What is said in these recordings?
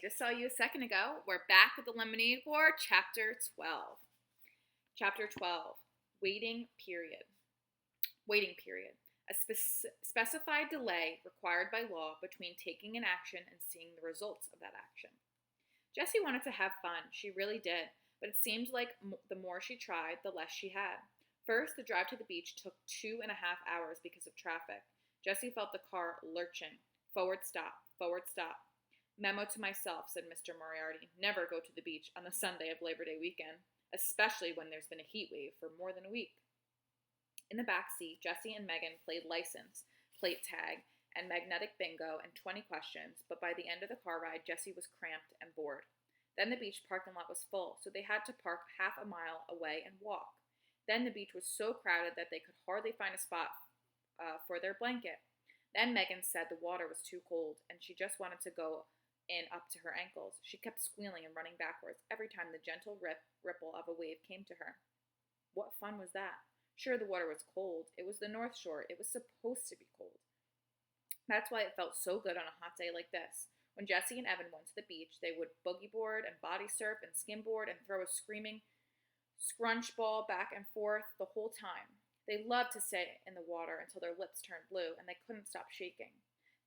Just saw you a second ago. We're back with the Lemonade War, Chapter 12. Chapter 12, Waiting Period. Waiting period. A specified delay required by law between taking an action and seeing the results of that action. Jessie wanted to have fun. She really did. But it seemed like the more she tried, the less she had. First, the drive to the beach took 2.5 hours because of traffic. Jessie felt the car lurching. Forward stop, forward stop. Memo to myself, said Mr. Moriarty. Never go to the beach on the Sunday of Labor Day weekend, especially when there's been a heat wave for more than a week. In the back seat, Jessie and Megan played license, plate tag, and magnetic bingo and 20 questions, but by the end of the car ride, Jessie was cramped and bored. Then the beach parking lot was full, so they had to park half a mile away and walk. Then the beach was so crowded that they could hardly find a spot for their blanket. Then Megan said the water was too cold, and she just wanted to go in up to her ankles. She kept squealing and running backwards every time the gentle ripple of a wave came to her. What fun was that? Sure, the water was cold. It was the North Shore. It was supposed to be cold. That's why it felt so good on a hot day like this. When Jessie and Evan went to the beach, they would boogie board and body surf and skimboard and throw a screaming scrunch ball back and forth the whole time. They loved to stay in the water until their lips turned blue and they couldn't stop shaking.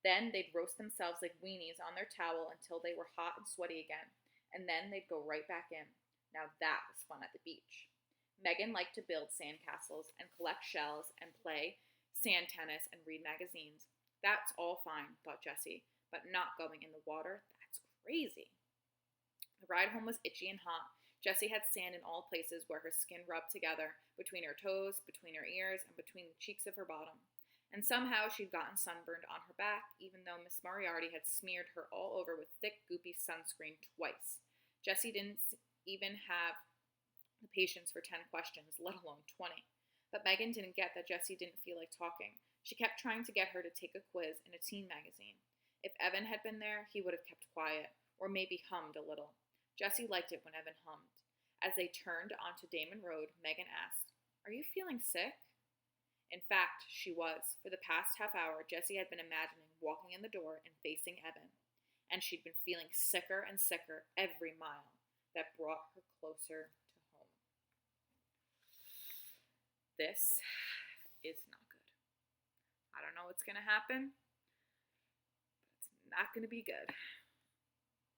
Then they'd roast themselves like weenies on their towel until they were hot and sweaty again, and then they'd go right back in. Now that was fun at the beach. Megan liked to build sandcastles and collect shells and play sand tennis and read magazines. That's all fine, thought Jessie, but not going in the water, that's crazy. The ride home was itchy and hot. Jessie had sand in all places where her skin rubbed together, between her toes, between her ears, and between the cheeks of her bottom. And somehow she'd gotten sunburned on her back, even though Miss Moriarty had smeared her all over with thick, goopy sunscreen twice. Jessie didn't even have the patience for 10 questions, let alone 20. But Megan didn't get that Jessie didn't feel like talking. She kept trying to get her to take a quiz in a teen magazine. If Evan had been there, he would have kept quiet, or maybe hummed a little. Jessie liked it when Evan hummed. As they turned onto Damon Road, Megan asked, "Are you feeling sick?" In fact, she was. For the past half hour, Jessie had been imagining walking in the door and facing Evan, and she'd been feeling sicker and sicker every mile that brought her closer to home. This is not good. I don't know what's going to happen, but it's not going to be good.